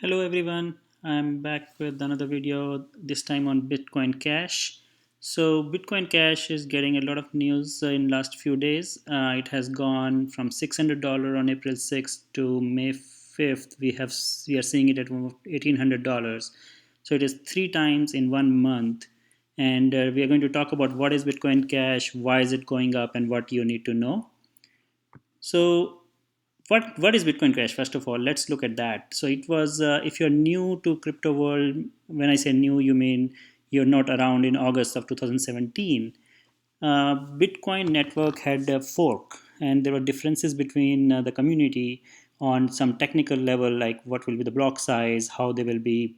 Hello everyone, I'm back with another video, this time on Bitcoin Cash. So Bitcoin Cash is getting a lot of news in last few days. It has gone from $600 on April 6th to May 5th. We are seeing it at $1,800. So it is three times in 1 month. And we are going to talk about what is Bitcoin Cash, why is it going up, and what you need to know. So what is Bitcoin Cash? First of all, let's look at that. So it was if you're new to crypto world, when I say new, you mean you're not around in August of 2017. Bitcoin network had a fork, and there were differences between the community on some technical level, like what will be the block size, how they will be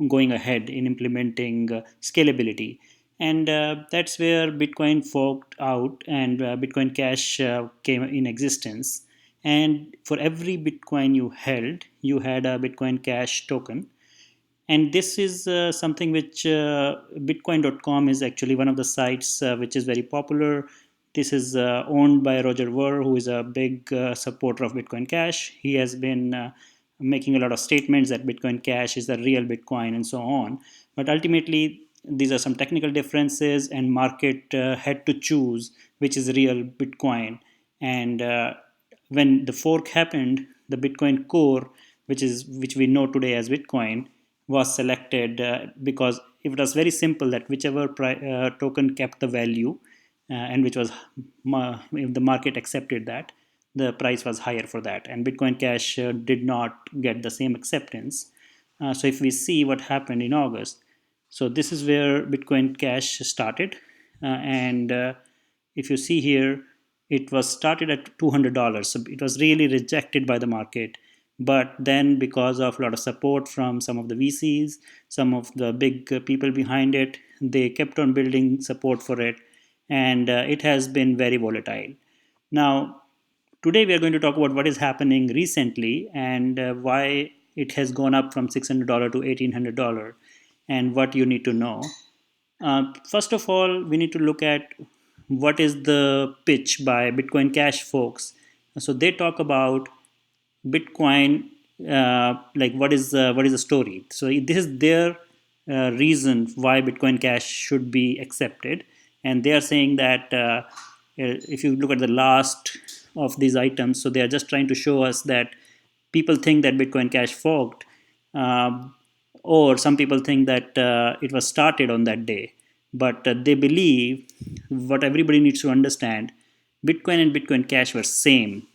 going ahead in implementing scalability. And that's where Bitcoin forked out and Bitcoin Cash came in existence. And for every Bitcoin you held, you had a Bitcoin Cash token. And this is something which bitcoin.com is actually one of the sites which is very popular. This is owned by Roger Ver, who is a big supporter of Bitcoin Cash. He has been making a lot of statements that Bitcoin Cash is the real Bitcoin and so on. But ultimately, these are some technical differences, and market had to choose which is real Bitcoin. And when the fork happened, the Bitcoin Core, which we know today as Bitcoin, was selected because it was very simple that whichever token kept the value and which was if the market accepted that, the price was higher for that, and Bitcoin Cash did not get the same acceptance. So if we see what happened in August, so this is where Bitcoin Cash started, and if you see here, it was started at $200. So it was really rejected by the market. But then, because of a lot of support from some of the VCs, some of the big people behind it, they kept on building support for it, and it has been very volatile. Now, today we are going to talk about what is happening recently and why it has gone up from $600 to $1,800 and what you need to know. First of all, we need to look at what is the pitch by Bitcoin Cash folks. So they talk about Bitcoin, like what is the story. So this is their reason why Bitcoin Cash should be accepted, and they are saying that if you look at the last of these items, so they are just trying to show us that people think that Bitcoin Cash forked, um, or some people think that it was started on that day. But they believe what everybody needs to understand: Bitcoin and Bitcoin Cash were same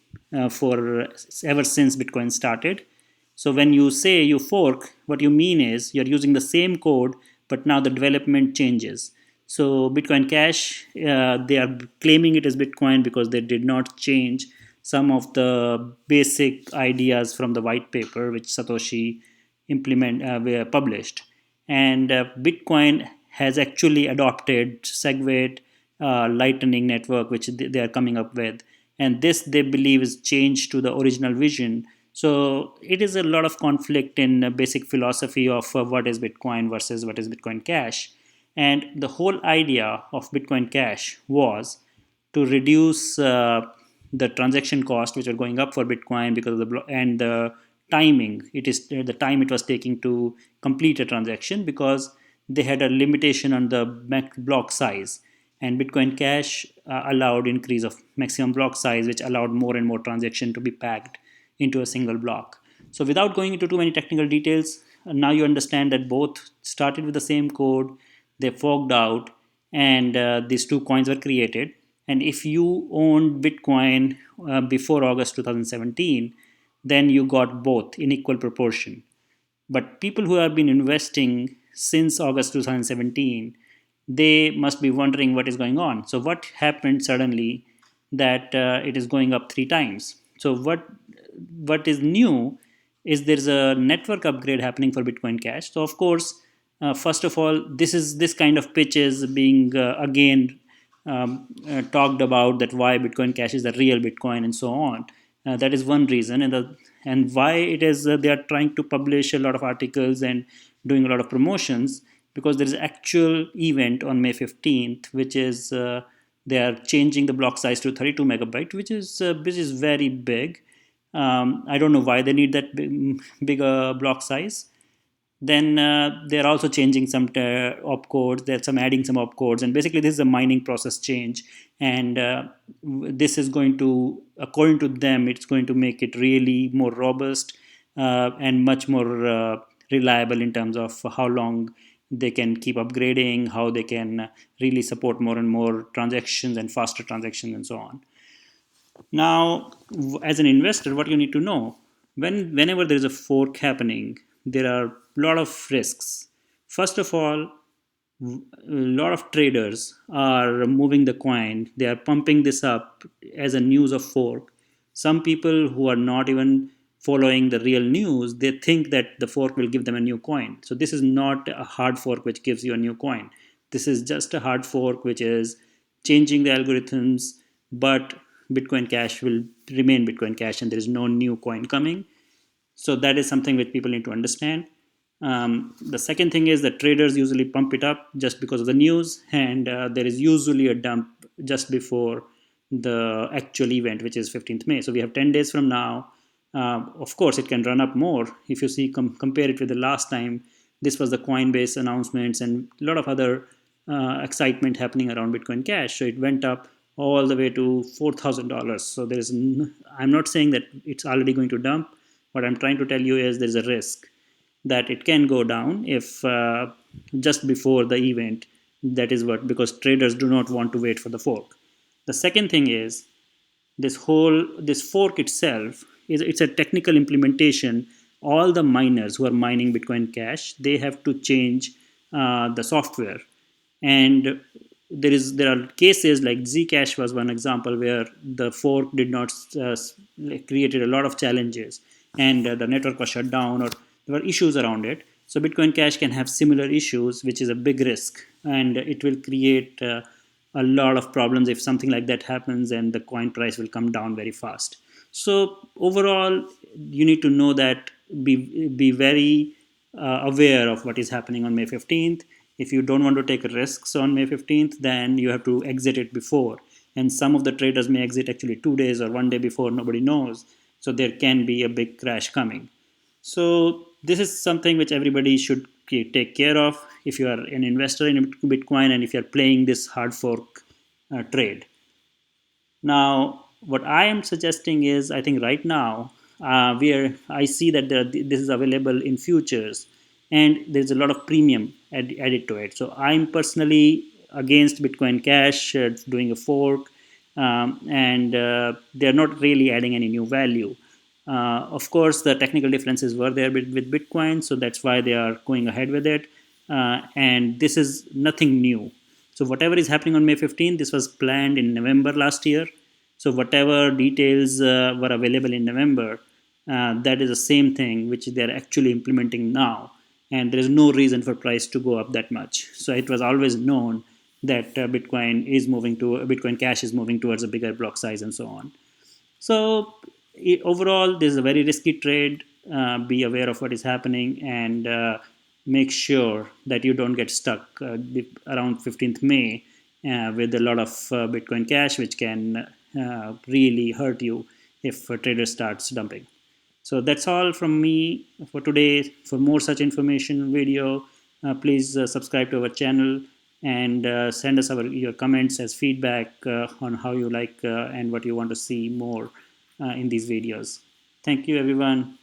for ever since Bitcoin started. So when you say you fork, what you mean is you're using the same code, but now the development changes. So Bitcoin Cash, they are claiming it as Bitcoin because they did not change some of the basic ideas from the white paper which Satoshi were published. And Bitcoin has actually adopted SegWit, Lightning Network, which they are coming up with, and this they believe is changed to the original vision. So it is a lot of conflict in the basic philosophy of what is Bitcoin versus what is Bitcoin Cash. And the whole idea of Bitcoin Cash was to reduce the transaction cost, which are going up for Bitcoin because of and the timing. It is the time it was taking to complete a transaction because they had a limitation on the block size, and Bitcoin Cash allowed increase of maximum block size, which allowed more and more transaction to be packed into a single block. So without going into too many technical details, now you understand that both started with the same code, they forked out, and these two coins were created. And if you owned Bitcoin before August 2017, then you got both in equal proportion. But people who have been investing since August 2017, they must be wondering what is going on. So what happened suddenly that it is going up three times? So what is new is there's a network upgrade happening for Bitcoin Cash. So of course, first of all, this kind of pitch is being again talked about, that why Bitcoin Cash is the real Bitcoin and so on. That is one reason, and why it is they are trying to publish a lot of articles and doing a lot of promotions, because there is actual event on May 15th, which is they are changing the block size to 32 megabyte, which is very big. I don't know why they need that bigger block size. Then they're also changing some opcodes. There's some adding some opcodes, and basically this is a mining process change. And this is going to, according to them, it's going to make it really more robust and much more reliable in terms of how long they can keep upgrading, how they can really support more and more transactions and faster transactions and so on. Now, as an investor, what you need to know, whenever there is a fork happening, there are a lot of risks. First of all, a lot of traders are moving the coin. They are pumping this up as a news of fork. Some people who are not even following the real news, they think that the fork will give them a new coin. So this is not a hard fork which gives you a new coin. This is just a hard fork which is changing the algorithms, but Bitcoin Cash will remain Bitcoin Cash and there is no new coin coming. So that is something which people need to understand. The second thing is that traders usually pump it up just because of the news, and there is usually a dump just before the actual event, which is 15th May. So we have 10 days from now. Of course, it can run up more. If you see, compare it with the last time, this was the Coinbase announcements and a lot of other excitement happening around Bitcoin Cash. So it went up all the way to $4,000. So there is, I'm not saying that it's already going to dump. What I'm trying to tell you is there's a risk that it can go down if just before the event. That is what, because traders do not want to wait for the fork. The second thing is this fork itself is, it's a technical implementation. All the miners who are mining Bitcoin Cash, they have to change the software. And there are cases like Zcash was one example where the fork did not created a lot of challenges, and the network was shut down, or there were issues around it. So Bitcoin Cash can have similar issues, which is a big risk, and it will create a lot of problems if something like that happens, and the coin price will come down very fast. So overall, you need to know that, be very aware of what is happening on May 15th. If you don't want to take risks on May 15th, then you have to exit it before. And some of the traders may exit actually 2 days or one day before, nobody knows. So there can be a big crash coming. So this is something which everybody should take care of if you are an investor in Bitcoin and if you are playing this hard fork trade. Now, what I am suggesting is, I think right now, I see that this is available in futures, and there's a lot of premium added to it. So I'm personally against Bitcoin Cash doing a fork, and they're not really adding any new value. Of course, the technical differences were there with Bitcoin, so that's why they are going ahead with it. And this is nothing new. So whatever is happening on May 15th, this was planned in November last year. So whatever details were available in November, that is the same thing which they are actually implementing now. And there is no reason for price to go up that much. So it was always known that Bitcoin Cash is moving towards a bigger block size and so on. So overall, this is a very risky trade. Be aware of what is happening, and make sure that you don't get stuck around 15th May with a lot of Bitcoin Cash, which can really hurt you if a trader starts dumping. So that's all from me for today. For more such information video, please subscribe to our channel, and send us your comments as feedback on how you like and what you want to see more in these videos. Thank you, everyone.